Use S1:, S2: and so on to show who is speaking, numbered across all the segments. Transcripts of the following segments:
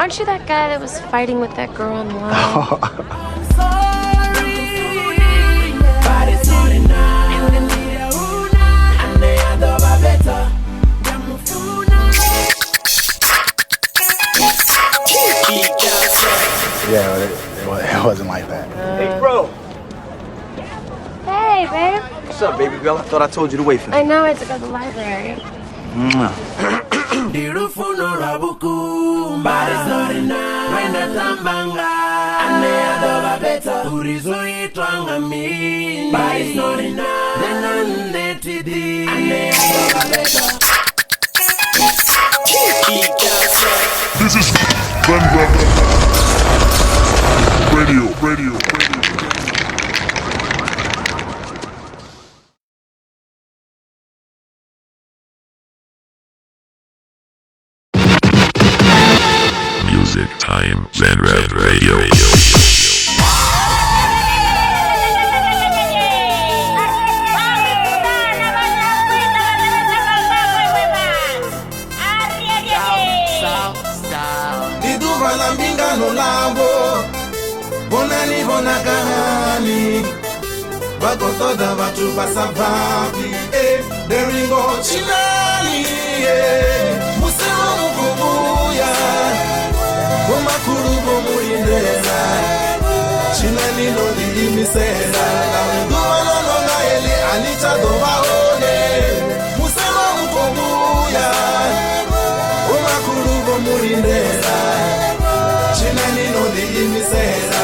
S1: Aren't you that guy that was fighting with that girl online?
S2: Yeah, it wasn't like that.
S3: Hey, bro.
S1: Hey, babe.
S3: What's up, baby girl? I thought I told you to wait for me.
S1: I know I had to go to the library.
S4: This is Radio.
S5: Music Time, Zenred Radio.
S6: Bonani bonakahani Bakotoda batu basababi Deringo chinani Musema mukubuya Bomakuru bomurindera Chinani no diimisera Duwano nonga eli anita dobaone Musema mukubuya Bomakuru bomurindera Chinani no diimisera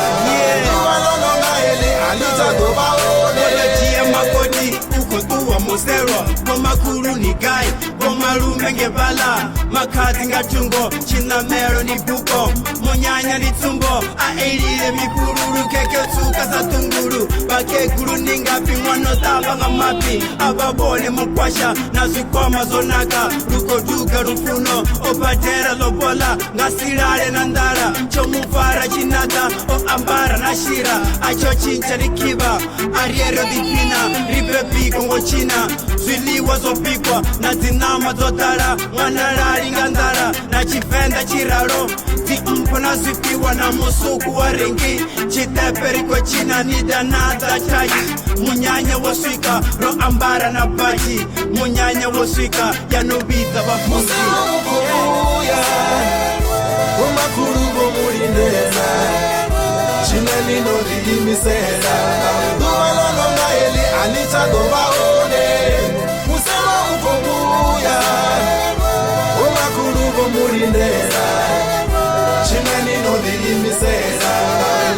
S7: Musero, Bomakuru ni gai, Bomarume ngebala, Makati ngatungo, Chinamero ni buko, Monyanya ni tumbo, Aelile mikururu, Keke tuka za tunguru, Bake guru ninga pingwano taba ngamapi, Ababone mkwasha, Nazukwa mazonaka, Ruko duka rufuno, Opadera lobola, Ngasirare nandara, Chomufara chinata, O ambara nashira, Acho chincha rikiba, Ariero dipina, Ripepi kongo china, Zwiliwa zopikwa, na zinama zotara, Mwanarari ngandara, na chifenda chiraro, Mpo na zipiwa na musuku wa ringi, Chiteperi kwa china ni danada chai, Munyanya waswika, ro ambara na baji, Munyanya waswika, ya nubita bafuzi.
S6: Musema mukubuya, Bomakuru bomurindera, Chinani no diimisera, Duwano nonga eli anita dobaone, Musema mukubuya, Bomakuru bomurindera, Chinani no diimisera,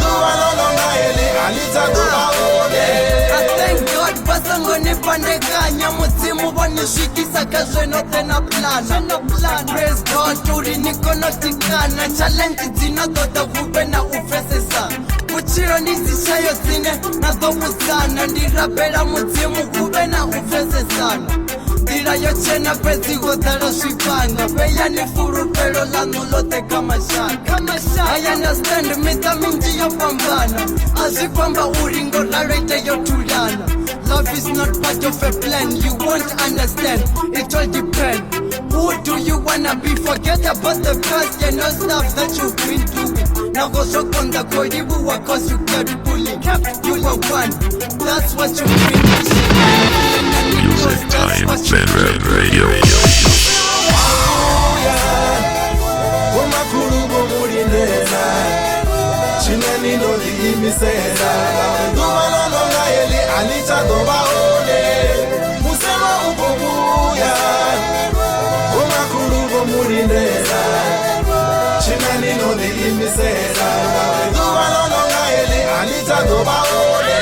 S6: Duwano nonga eli anita dobaone.
S7: I thank God basangone pandekanya mutsimu vanishikisa kazveno tena plana. Praise God uri nikonotikana, challenge dzinotoda kuve na ufesesa, kuchiro ndizishayo dzine nazomusana, ndirapera mudzimu kuve na ufesesana. Dira yochena peziko dara swipanga, peya ni furupero lanu lote kama shaka. I understand mita minji yo pambana, azikwamba uringo larete yo tulana. Love is not part of a plan, you won't understand, it all depends. Who do you wanna be? Forget about the past, you know stuff that you've been doing. Now go so on the koribu wa cause you kept bullying. You were one, that's what you've been missing.
S5: Music Time, Zenred Radio.
S6: Bomakuru bomurindera, Chinani no diimisera, Duwano nonga eli anita dobaone, Musema mukubuya, Bomakuru bomurindera, Chinani no diimisera, Duwano nonga eli anita dobaone.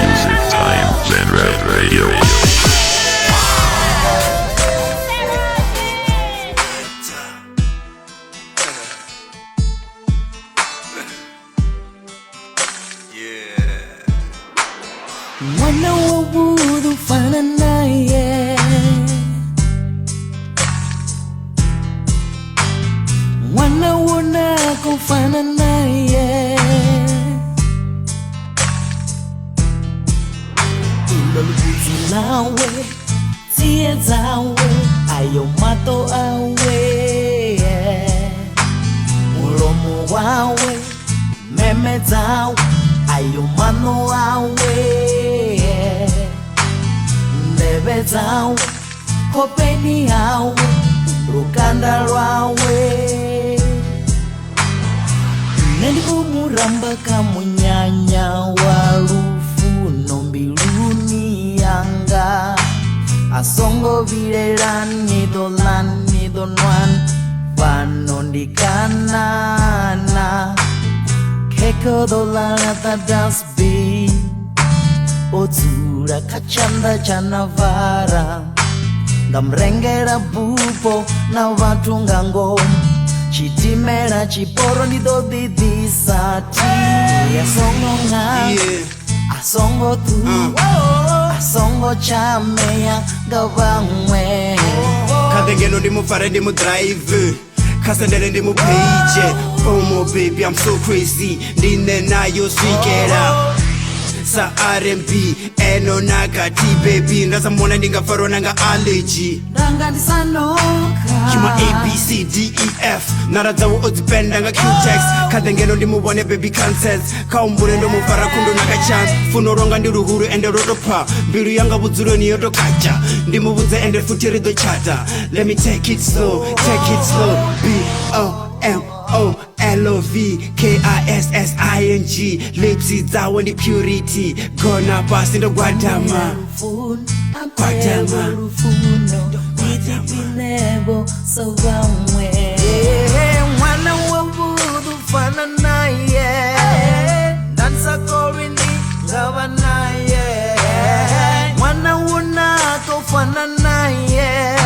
S5: Music Time, Zenred Radio.
S8: Mwana wa wudu fana naye, mwana wona kufana naye, nawe tie zawe ayo mato awe mulomo wawe meme zawe ayo mano awe ndebe zawe kopeni awe rukanda rwawe nendikumuramba kamunyanya walufuno mbiluni yanga asongo virelani dolani donwan panondikanana keko dolana tadasbi otsura kachanda chanavara ngamrengera bupo na watu ngangoma chitimera chiporo ndidodidisati asongo nga asongo tu asongo chameya ngavamwe
S7: kadengeno ndimufare ndimudrive kasendele ndimupage oh baby I'm so crazy ndine nayo swikera sa R&B eno nakati baby ndazamona ndingafarwa nanga allergy
S8: ndanga ndisanoka
S7: chima ABCDEF naradzawo odzipenda nga Q-text kadengeno ndimubone baby cancels kaumbule ndomufara kundo naka chance funo ronga ndiruhuru ende rotopa mbiru yanga budzuroni yotokacha ndimubudze ende futi rido chata let me take it slow B-O-M-O-L-O-V-K-I-S-S-I-N-G Lipsy zawo ndi purity gona pasi ndo gwadama
S8: Tititinebo so vamwe mwana wabudu fana naye dansa korini ngava naye mwana wunako fana naye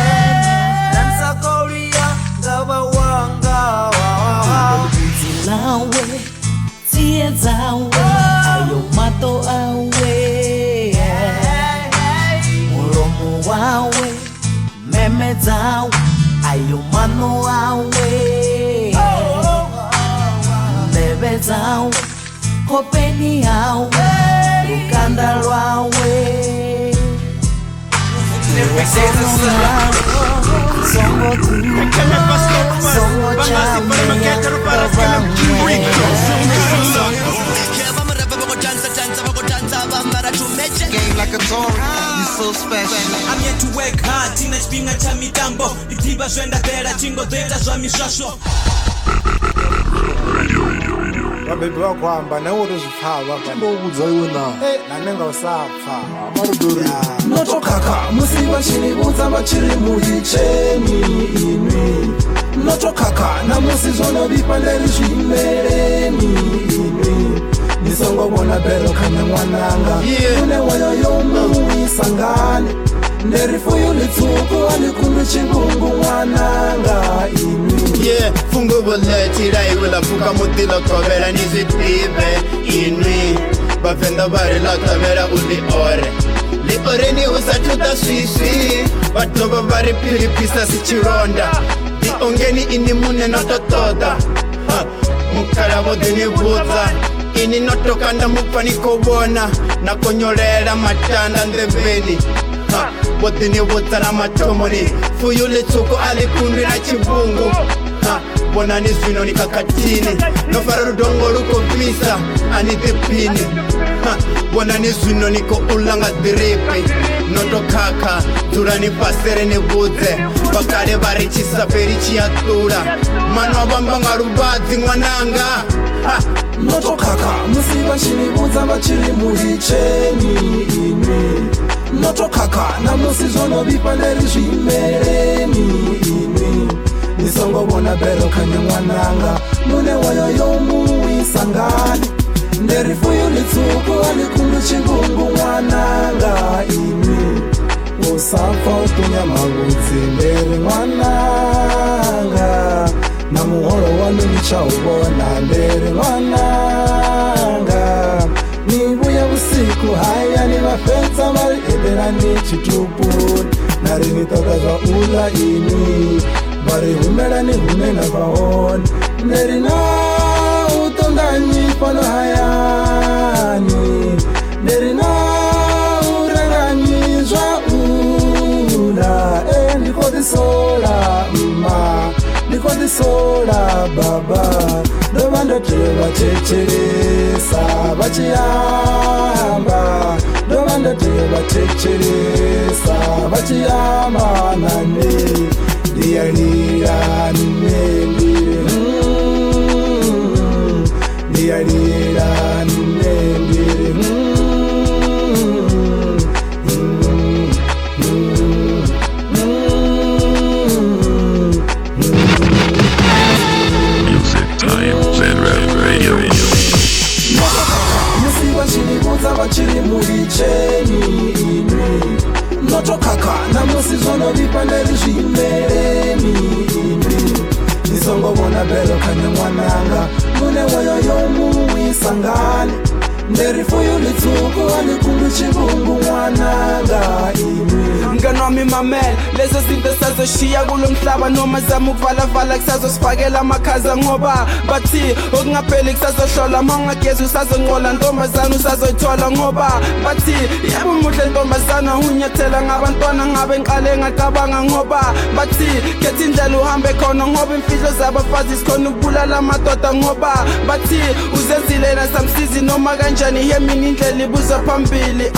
S8: dansa koria ngava wanga lawe tie zawe ayo mato awe mulomo wawe meme zawe ayo mano awe ndebe zawe kopeni awe rukanda rwawe songo tu songo chameya
S6: Game like a Tory, you so special.
S9: I'm here to work hard, teenage pinga cha mitambo Itiba zwenda tera, chingo tera zwa mishasho
S2: Baby wakwamba nawe uruziphawa ndobudza iwe na nanenga usapfa amarudori
S6: Notokaka musiba chinibuza bachiri muhicheni inwi Notokaka na musizona bipandeli zvimereni inwi Nisongo bona bero kanya mwananga Une wayo yomu isangane Nderifuyu litsuku alikundu chibungu mwananga inwi
S7: fungu buletira iwila fuka mutilo kovera nizitibe inwi bavenda bari lakamera uli ore li ore ni usatuta swiswi batoba bari pilipisa sichironda di ongeni ini mune nototoda mukara bodini buza ini notokanda mupani kobona na konyolela matanda ndebeni bodini buza na matomoni fuyu litsuku alikundu na chibungu bona ni zwino ni kakatini nofara rudongo luko visa anitipini bona ni zwino niko ulanga diripi notokaka dura ni pasere ni budze bakale bari chisaferi chiatura mano abambanga rubadzi mwananga
S6: Notokaka musiba chinibuza bachiri muhicheni inwi Notokaka na musizono bipandeli zvimereni inwi Nisongo bona bero kanya mwananga Mune wayo yomu isangane Nderifuyu litsuku alikundu chibungu mwananga inwi Usafa utunya magutsi nderi mwananga Na muhoro wanu nichaubona nderi mwananga Nibuya usiku haya ni mafenza mari edera ni chitupuni Nari nitokazwa ula ini Bari humera ni humena vaoni Nerina utondanyi pano hayani Nerina uranganyizwa ula ndisola mma ndiko ndisola baba ndova ndateva checheresa vachiyamba ndova ndateva checheresa vachiyamba nane ndiyalira ndire ndiyalira ndire musiva vachiri muicheni inwi notokaka namusi zvonovipa nderi zvimereni inwi ndisongovona bero kane mwananga mune mwoyo yomuwisangane nderi fuyu litsuku alikundu chivungu mwananga inwi
S10: mngani wami mamela lezo zinto sazoshiya kulo mhlaba noma zama ukuvalavala kusazosifakela amakhaza ngoba bathi okungapheli kusazohlola ma ungagezi usazonqola ntombazana usazoyithola ngoba bathi yebo muhle ntombazana unyathela ngabantwana ngabe ngiqale ngaqabanga ngoba bathi khetha indlela uhambe khona ngoba imfihlo zabafazi sikhona ukubulala amadoda ngoba bathi uzenzile nasamsizi noma kanjani yemini indlela ibuza phambili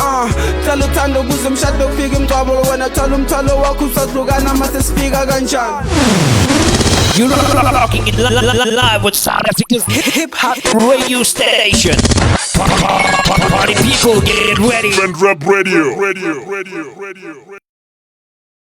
S10: cala uthando ukuze umshado kufika imgcwabo wena thola umthwalo wakho usahlukana mase sifika kanjani.
S11: You're rocking it live with South Africa's hip-hop radio station. Party people, get ready.
S4: Zenrap Radio.